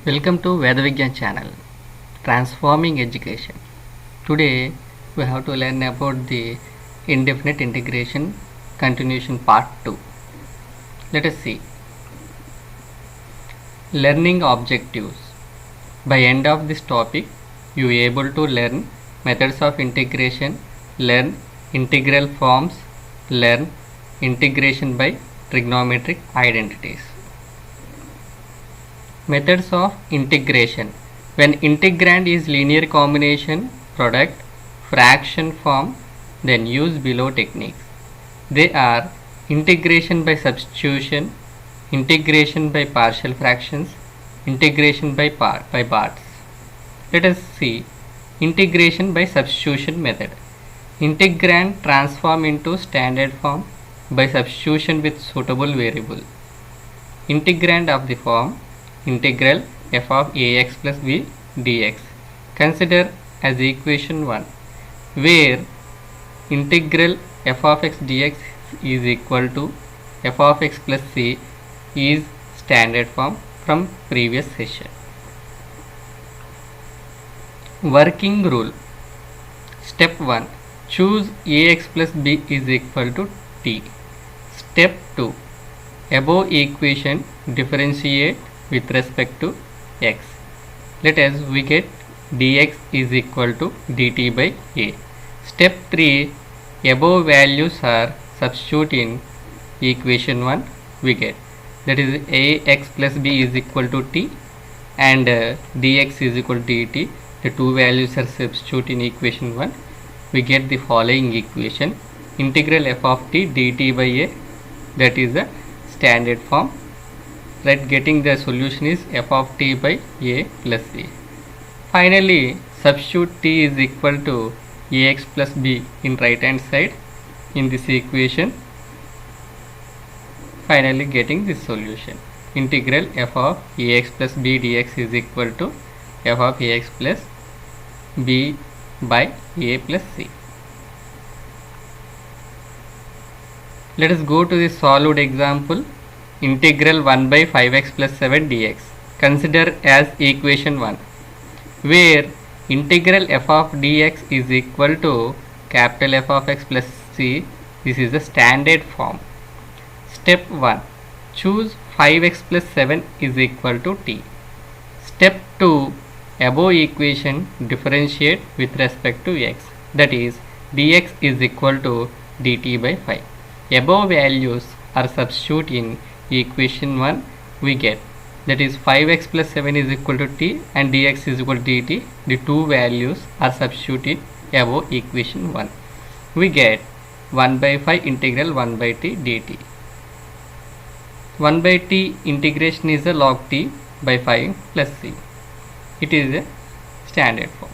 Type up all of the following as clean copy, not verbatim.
Welcome to Vedavigyan channel, Transforming Education. Today we have to learn about the indefinite integration continuation part 2. Let us see. Learning objectives. By end of this topic, you are able to learn methods of integration, learn integral forms, learn integration by trigonometric identities. Methods of integration. When integrand is linear combination, product, fraction form, then use below techniques. They are integration by substitution, integration by partial fractions, integration by parts. Let us see integration by substitution method. Integrand transform into standard form by substitution with suitable variable. Integrand of the form integral f of ax plus b dx. Consider as equation 1, where integral f of x dx is equal to f of x plus c is standard form from previous session. Working rule. Step 1. Choose ax plus b is equal to t. Step 2. Above equation differentiate with respect to x. Let us we get dx is equal to dt by a. Step 3. Above values are substitute in equation 1 we get, that is ax plus b is equal to t and dx is equal to dt. The two values are substitute in equation 1. We get the following equation: integral f of t dt by a, that is the standard form. Right, getting the solution is f of t by a plus a. Finally, substitute t is equal to ax plus b in right hand side in this equation. Finally, getting this solution: integral f of ax plus b dx is equal to f of ax plus b by a plus c. Let us go to the solved example. Integral 1 by 5x plus 7 dx. Consider as equation 1, where integral f of dx is equal to capital F of x plus c. This is the standard form. Step 1. Choose 5x plus 7 is equal to t. Step 2. Above equation differentiate with respect to x, that is dx is equal to dt by 5. Above values are substitute in equation 1 we get, that is 5x plus 7 is equal to t and dx is equal to dt. The two values are substituted above equation 1. We get 1 by 5 integral 1 by t dt. 1 by t integration is a log t by 5 plus c. It is a standard form.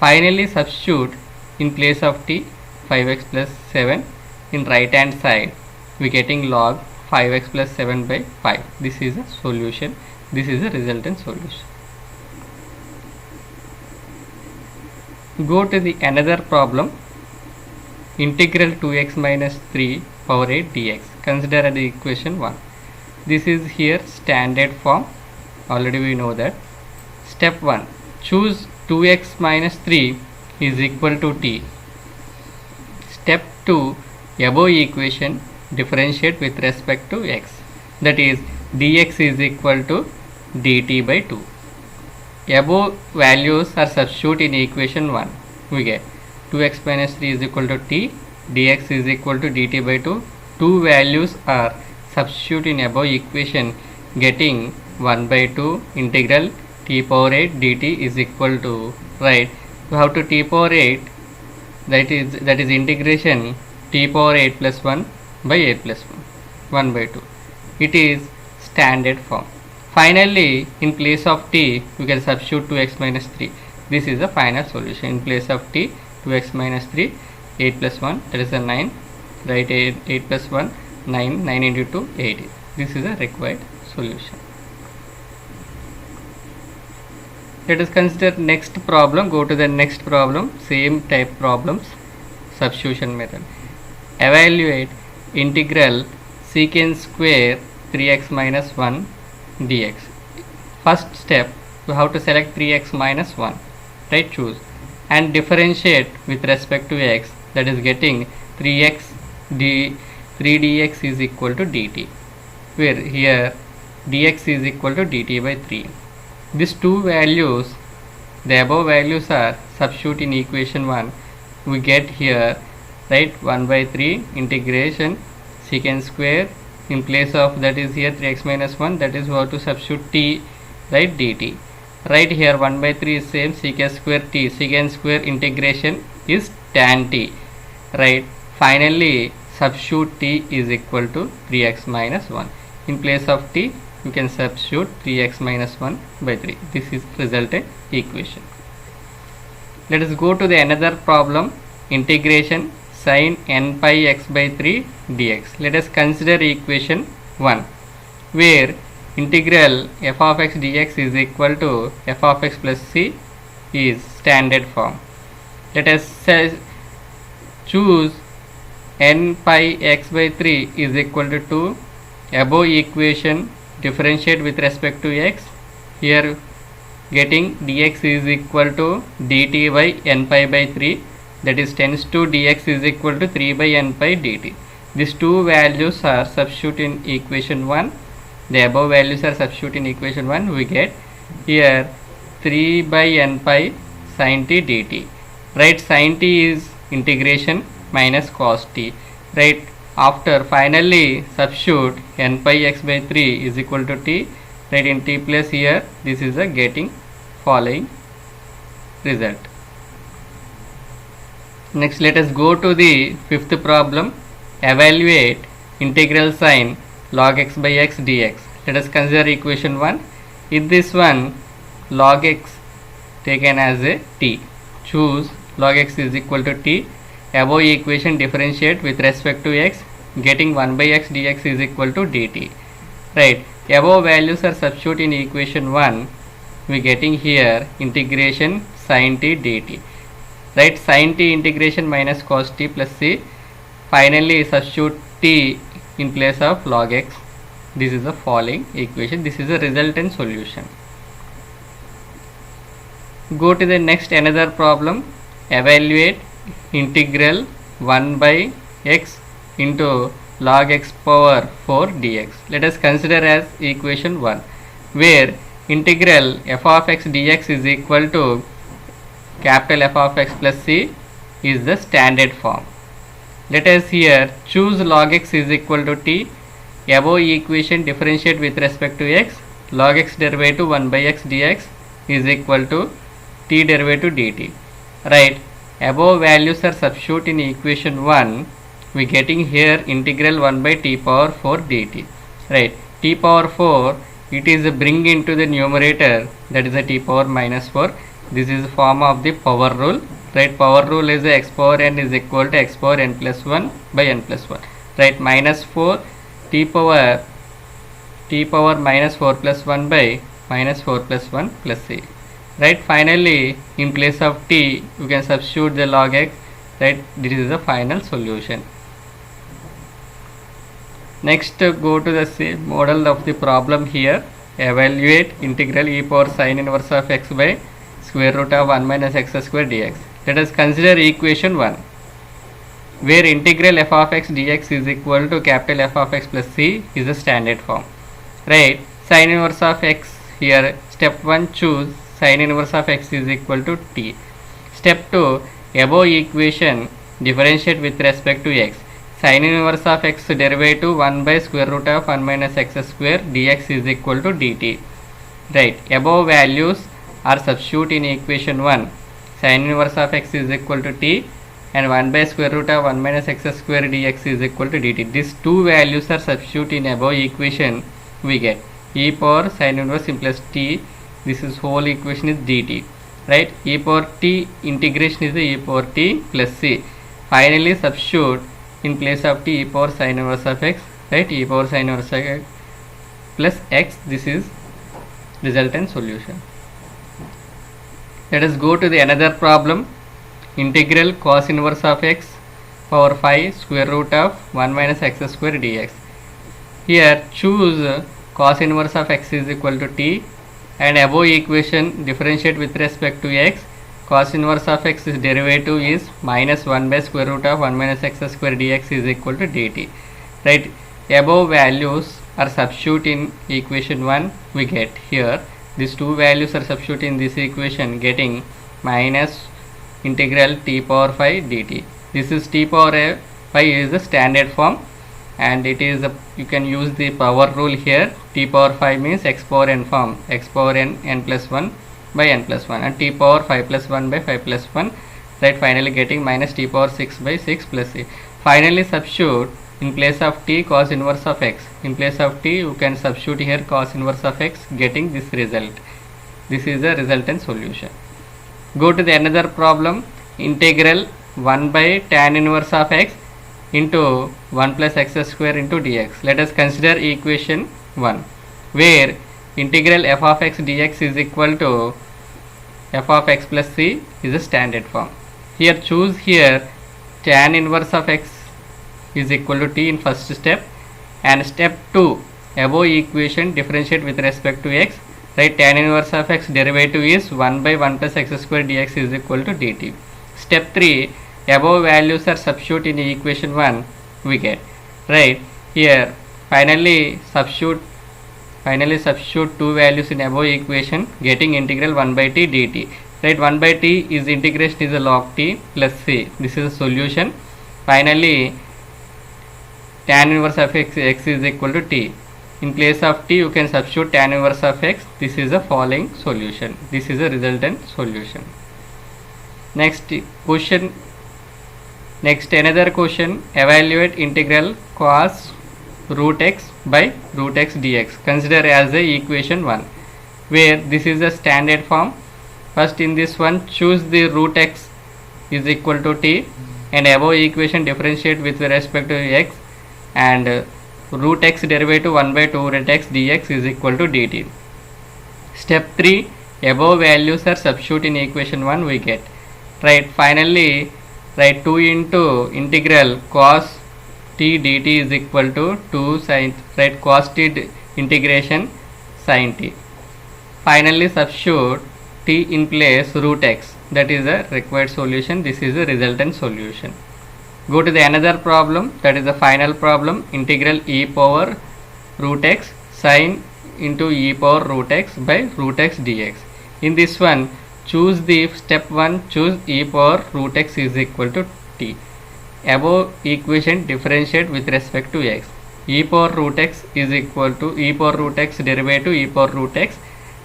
Finally, substitute in place of t 5x plus 7 in right hand side. We getting log 5x plus 7 by 5. This is a solution. This is a resultant solution. Go to the another problem. Integral 2x minus 3 power 8 dx. Consider the equation 1. This is here standard form. Already we know that. Step 1. Choose 2x minus 3 is equal to t. Step 2. Above equation differentiate with respect to x, that is dx is equal to dt by 2. Above values are substitute in equation 1. We get 2x minus 3 is equal to t, dx is equal to dt by 2. Two values are substitute in above equation, getting 1 by 2 integral t power 8 dt is equal to, right, we have to t power 8, that is integration t power 8 plus 1 by 8 plus 1 by 2. It is standard form. Finally, in place of t we can substitute 2x minus 3. This is the final solution. In place of t 2x minus 3, 8 plus 1, that is a 9, right, 8 plus 1 9, 9 into 2 8. This is a required solution. Let us consider next problem. Go to the next problem. Same type problems. Substitution method. Evaluate integral secant square 3x minus 1 dx. first step we have to select 3x minus 1, right? Choose and differentiate with respect to x, that is getting 3x 3dx is equal to dt, where here dx is equal to dt by 3. These two values, the above values are substitute in equation 1, we get here, right, 1 by 3 integration secant square, in place of that is here 3x minus 1, that is we have to substitute t, right, dt. Right here 1 by 3 is same, secant square t, secant square integration is tan t, right. Finally substitute t is equal to 3x minus 1, in place of t you can substitute 3x minus 1 by 3. This is resultant equation. Let us go to the another problem, integration sin n pi x by 3 dx. Let us consider equation 1, where integral f of x dx is equal to f of x plus c is standard form. Let us choose n pi x by 3 is equal to 2. Above equation differentiate with respect to x. Here getting dx is equal to dt by n pi by 3, that is tends to dx is equal to 3 by n pi dt. These two values are substitute in equation 1. The above values are substitute in equation 1. We get here 3 by n pi sin t dt. Right, sin t is integration minus cos t. Right, after finally substitute n pi x by 3 is equal to t, right, in t place here this is a getting following result. Next let us go to the fifth problem, evaluate integral sin log x by x dx. Let us consider equation 1. In this one log x taken as a t, choose log x is equal to t. Above equation differentiate with respect to x, getting 1 by x dx is equal to dt. Right, above values are substitute in equation 1, we getting here integration sin t dt. Right, sin t integration minus cos t plus c. Finally substitute t in place of log x. This is the following equation. This is a resultant solution. Go to the next another problem, evaluate integral 1 by x into log x power 4 dx. Let us consider as equation 1, where integral f of x dx is equal to capital F of x plus c is the standard form. Let us here choose log x is equal to t. Above equation differentiate with respect to x, log x derivative 1 by x dx is equal to t derivative dt. Right, above values are substitute in equation 1, we getting here integral 1 by t power 4 dt. Right, t power 4 it is bring into the numerator, that is a t power minus 4. This is form of the power rule. Right, power rule is x power n is equal to x power n plus 1 by n plus 1. Right, minus 4 t power minus 4 plus 1 by minus 4 plus 1 plus c. Right, finally in place of t you can substitute the log x. Right, this is the final solution. Next go to the same model of the problem here, evaluate integral e power sin inverse of x by square root of 1 minus x square dx. Let us consider equation 1, where integral f of x dx is equal to capital F of x plus c is the standard form. Right, sin inverse of x, here step 1 choose sin inverse of x is equal to t. Step 2, above equation differentiate with respect to x, sin inverse of x derivative 1 by square root of 1 minus x square dx is equal to dt. Right, above values are substitute in equation 1, sin inverse of x is equal to t and 1 by square root of 1 minus x square dx is equal to dt. These two values are substitute in above equation, we get e power sin inverse plus t, this is whole equation is dt. Right, e power t integration is the e power t plus c. Finally substitute in place of t e power sin inverse of x. Right, e power sin inverse of x plus x, this is resultant solution. Let us go to the another problem, integral cos inverse of x power 5 square root of 1 minus x square dx. Here choose cos inverse of x is equal to t. and above equation differentiate with respect to x. Cos inverse of x is derivative is minus 1 by square root of 1 minus x square dx is equal to dt. Right, above values are substitute in equation 1, we get here these two values are substitute in this equation, getting minus integral t power 5 dt. This is t power 5 is the standard form, and it is you can use the power rule here. T power 5 means x power n form, x power n plus 1 by n plus 1, and t power 5 plus 1 by 5 plus 1, right, finally getting minus t power 6 by 6 plus a. Finally substitute in place of t cos inverse of x. In place of t you can substitute here cos inverse of x, getting this result. This is the resultant solution. Go to the another problem. Integral 1 by tan inverse of x into 1 plus x square into dx. Let us consider equation 1, where integral f of x dx is equal to f of x plus c is a standard form. Here choose here tan inverse of x is equal to t in first step, and step 2 above equation differentiate with respect to x, right, tan inverse of x derivative is 1 by 1 plus x square dx is equal to dt. Step 3 above values are substitute in equation 1, we get, right, here finally substitute two values in above equation, getting integral 1 by t dt, right. 1 by t is integration is a log t plus c. This is a solution. Finally tan inverse of x is equal to t. In place of t you can substitute tan inverse of x. This is a following solution. This is a resultant solution. Next question. Next another question. Evaluate integral cos root x by root x dx. Consider as the equation 1, where this is a standard form. First in this one choose the root x is equal to t, and above equation differentiate with respect to x, and root x derivative 1 by 2 root x dx is equal to dt. Step 3 above values are substitute in equation 1, we get, right. Finally write 2 into integral cos t dt is equal to 2 sin, right, cos t integration sin t. Finally substitute t in place root x. That is a required solution. This is a resultant solution. Go to the another problem, that is the final problem. Integral e power root x sin into e power root x by root x dx. In this one choose the step 1, choose e power root x is equal to t. Above equation differentiate with respect to x. E power root x is equal to e power root x derivative e power root x,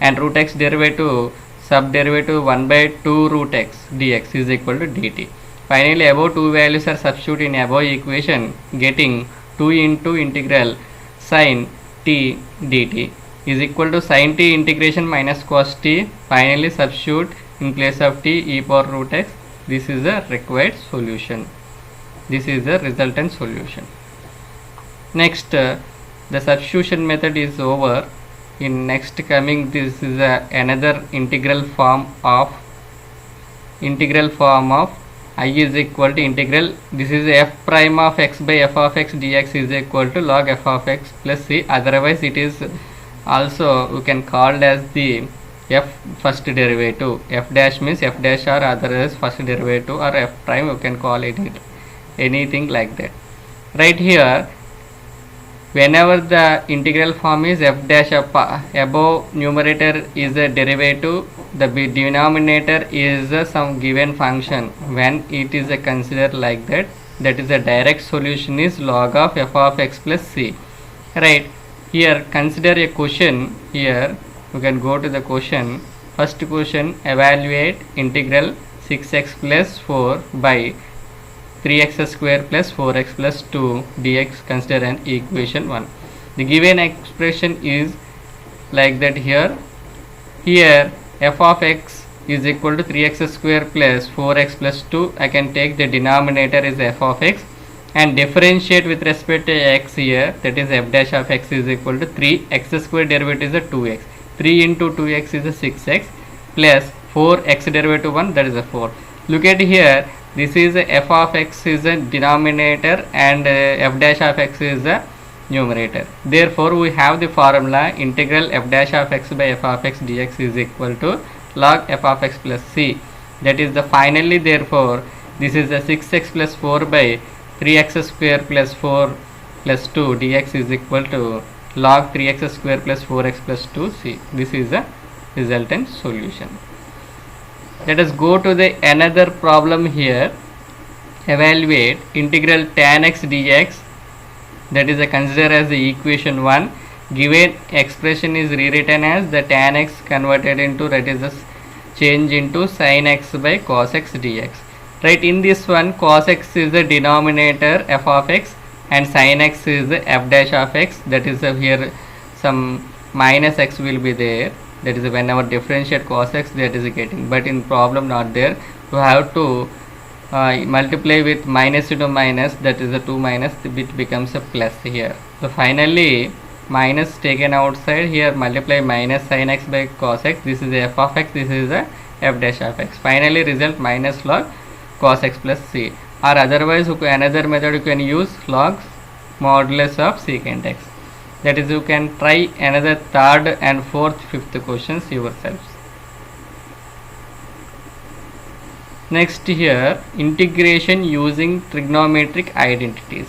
and root x derivative sub derivative 1 by 2 root x dx is equal to dt. Finally above two values are substitute in above equation, getting 2 into integral sin t dt is equal to sin t integration minus cos t. Finally substitute in place of t e power root x. This is the required solution. This is the resultant solution. Next the substitution method is over. In next coming, this is another integral form of I is equal to integral, this is f prime of x by f of x dx is equal to log f of x plus c. Otherwise it is also we can called as the f first derivative. F dash means f dash or otherwise first derivative, or f prime you can call it anything like that. Right here whenever the integral form is f dash above numerator is a derivative, the denominator is some given function. When it is considered like that, that is a direct solution is log of f of x plus c. Right, here consider a question. Here you can go to the question. First question, evaluate integral 6x plus 4 by 3x square plus 4x plus 2 dx. Consider an equation 1. The given expression is like that. Here f of x is equal to 3x square plus 4x plus 2. I can take the denominator is f of x and differentiate with respect to x here, that is f dash of x is equal to 3x square derivative is a 2x. 3 into 2x is a 6x plus 4x derivative 1, that is a 4. Look at here, this is a f of x is a denominator and f dash of x is a numerator. Therefore, we have the formula integral f dash of x by f of x dx is equal to log f of x plus c. That is the finally, therefore, this is the 6x plus 4 by 3x square plus 4 plus 2 dx is equal to log 3x square plus 4x plus 2c. This is the resultant solution. Let us go to the another problem here. Evaluate integral tan x dx, that is consider as the equation 1. Given expression is rewritten as the tan x converted into, that is the change into sin x by cos x dx. Right, in this one cos x is the denominator f of x and sin x is the f dash of x, that is here some minus x will be there, that is whenever differentiate cos x that is getting, but in problem not there. You have to multiply with minus into minus, that is the 2 minus, it becomes a plus here. So finally minus taken outside, here multiply minus sin x by cos x, this is the f of x, this is the f dash of x. Finally result minus log cos x plus c, or otherwise another method you can use log modulus of secant x. That is, you can try another third and fourth, fifth questions yourselves. Next here, integration using trigonometric identities.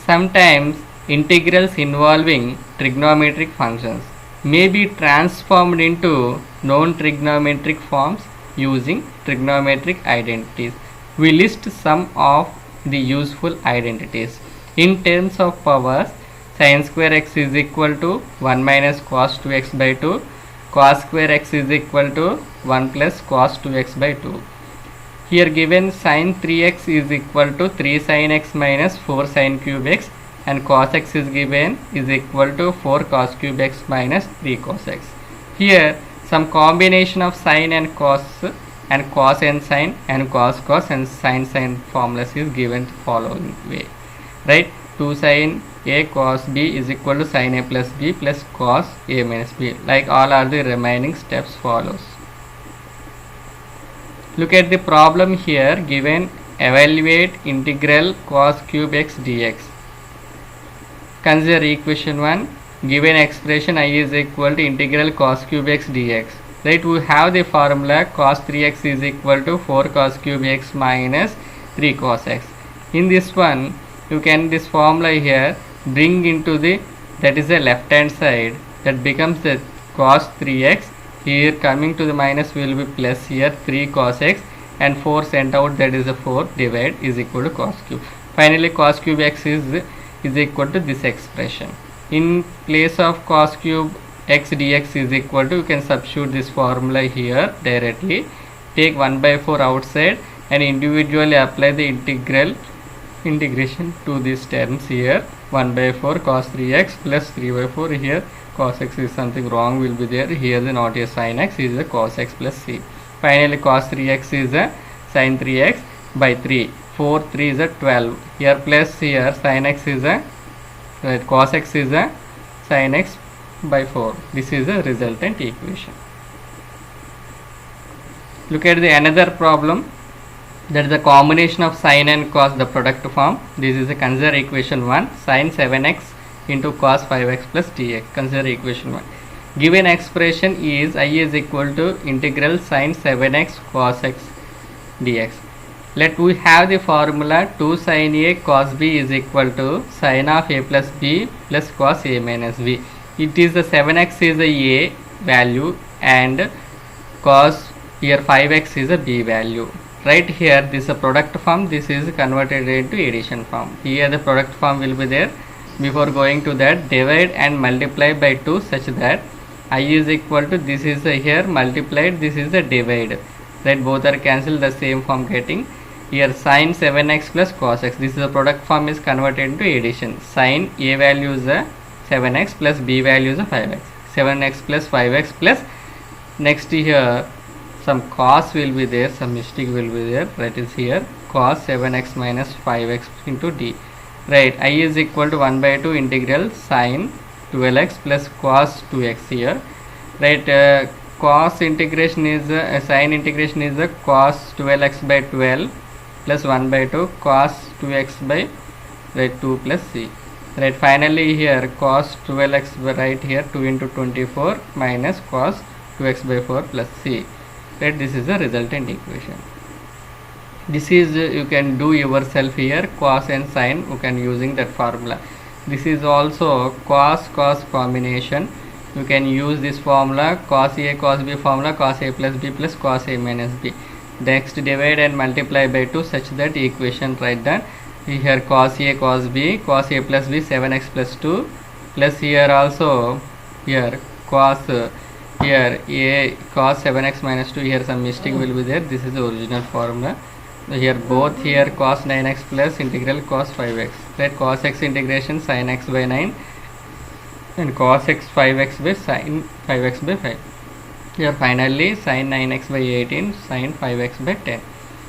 Sometimes integrals involving trigonometric functions may be transformed into non-trigonometric forms using trigonometric identities. We list some of the useful identities. In terms of powers, sin square x is equal to 1 minus cos 2x by 2, cos square x is equal to 1 plus cos 2x by 2. Here given sin 3x is equal to 3 sin x minus 4 sin cube x, and cos x is given is equal to 4 cos cube x minus 3 cos x. Here some combination of sin and cos and sin and cos and sin formulas is given following way. Right, 2 sin a cos b is equal to sin a plus b plus cos a minus b. Like all are the remaining steps follows. Look at the problem here given. Evaluate integral cos cube x dx. Consider equation 1. Given expression I is equal to integral cos cube x dx. Right, we have the formula cos 3x is equal to 4 cos cube x minus 3 cos x. In this one you can this formula here bring into the, that is the left hand side, that becomes the cos 3x. Here coming to the minus will be plus, here 3 cos x and 4 sent out, that is a 4 divide is equal to cos cube. Finally cos cube x is equal to this expression. In place of cos cube x dx is equal to, you can substitute this formula here directly, take 1 by 4 outside and individually apply the integration to these terms here. 1 by 4 cos 3x plus 3 by 4, here cos x is something wrong will be there, here the not a sin x is a cos x plus c. Finally cos 3x is a sin 3x by 3, 4 3 is a 12, here plus here sin x is a cos x is a sin x by 4. This is a resultant equation. Look at the another problem, that is the combination of sin and cos, the product form. This is a consider equation 1, sin 7x into cos 5x plus dx. Consider equation 1. Given expression is I is equal to integral sin 7x cos x dx. Let we have the formula 2 sin a cos b is equal to sin of a plus b plus cos a minus b. It is the 7x is a value and cos here 5x is a b value. Right, here this is a product form, this is converted into addition form. Here the product form will be there. Before going to that, divide and multiply by 2 such that I is equal to, this is here multiplied, this is the divide. Right, both are cancelled, the same form getting. Here sin 7x plus cos x, this is the product form is converted into addition. Sin a value is a 7x plus b value is a 5x. 7x plus 5x plus, next here some cos will be there, some mistake will be there, that is here cos 7x minus 5x into d. Right, I is equal to 1 by 2 integral sin 12x plus cos 2x here. Right, cos integration is sin integration is the cos 12x by 12 plus 1 by 2 cos 2x by 2 plus c. right. Finally here cos 12x, right, here 2 into 24 minus cos 2x by 4 plus c, right. This is the resultant equation. This is you can do yourself here, cos and sin you can using that formula. This is also cos combination. You can use this formula, cos a cos b formula, cos a plus b plus cos a minus b. Next divide and multiply by 2 such that equation write that here cos a cos b, cos a plus b 7x plus 2 plus here also here cos here a cos 7x minus 2, here some mistake will be there. This is the original formula. Here both here cos 9x plus integral cos 5x, right. Cos x integration sin x by 9 and cos x 5x by sin 5x by 5. Here finally sin 9x by 18 sin 5x by 10.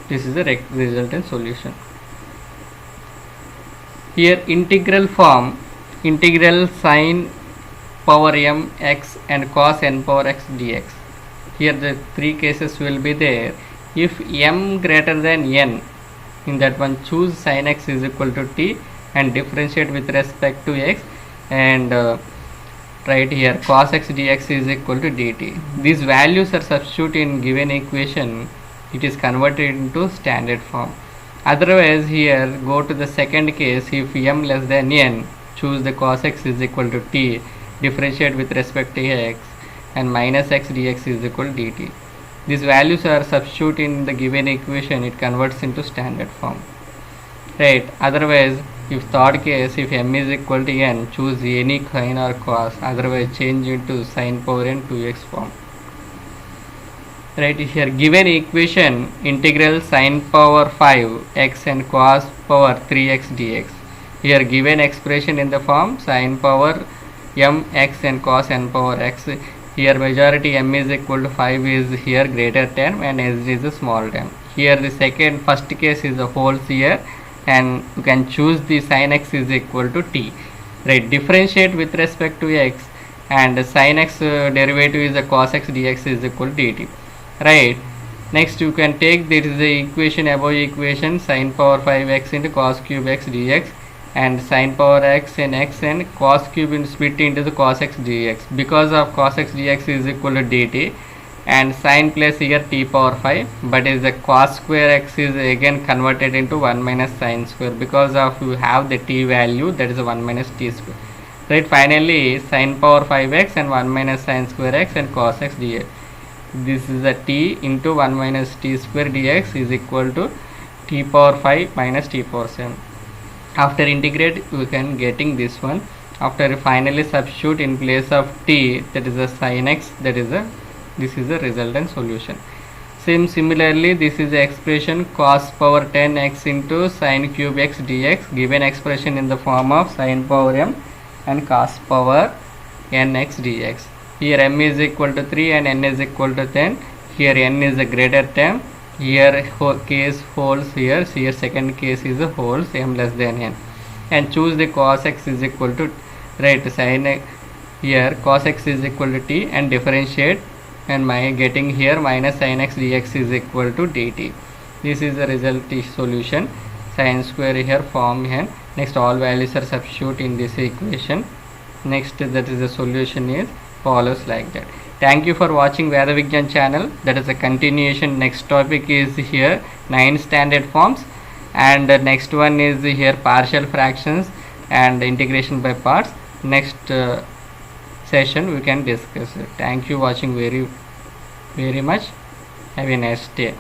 This is the resultant solution. Here integral form, integral sin power m x and cos n power x dx. Here the three cases will be there. If m greater than n, in that one choose sin x is equal to t and differentiate with respect to x, and right here cos x dx is equal to dt. These values are substituted in given equation, it is converted into standard form. Otherwise here go to the second case, if m less than n, choose the cos x is equal to t, differentiate with respect to x, and minus x dx is equal to dt. These values are substituted in the given equation, it converts into standard form, right. Otherwise if third case, if m is equal to n, choose any sin or cos, otherwise change into sin power n 2x form, right. Here given equation integral sin power 5 x and cos power 3x dx. Here given expression in the form sin power m x and cos n power x. Here majority m is equal to 5 is here greater term and s is a small term. Here the first case is a wholes here, and you can choose the sin x is equal to t, right. Differentiate with respect to x, and sin x derivative is a cos x dx is equal to dt, right. Next you can take, there is the equation above equation sin power 5x into cos cube x dx, and sin power x and cos cube in split into the cos x dx. Because of cos x dx is equal to dt, and sin place here t power 5, but is the cos square x is again converted into 1 minus sin square, because of you have the t value, that is 1 minus t square, right. Finally sin power 5x and 1 minus sin square x and cos x dx. This is a t into 1 minus t square dx is equal to t power 5 minus t power 7. After integrate we can getting this one. After finally substitute in place of t, that is a sin x, that is a, this is the resultant solution. Similarly this is the expression cos power 10x into sin cube x dx, given expression in the form of sin power m and cos power nx dx. Here m is equal to 3 and n is equal to 10. Here n is a greater term, here case wholes, here second case is a wholes, m less than n, and choose the cos x is equal to, right, sin here cos x is equal to t and differentiate, and my getting here minus sin x dx is equal to dt. This is the result solution, sin square here form here. Next all values are substitute in this equation. Next that is the solution is follows like that. Thank you for watching Veda Vigyan channel. That is a continuation. Next topic is here 9 standard forms, and the next one is here partial fractions and integration by parts. Next session we can discuss it. Thank you watching very much. Have a nice day.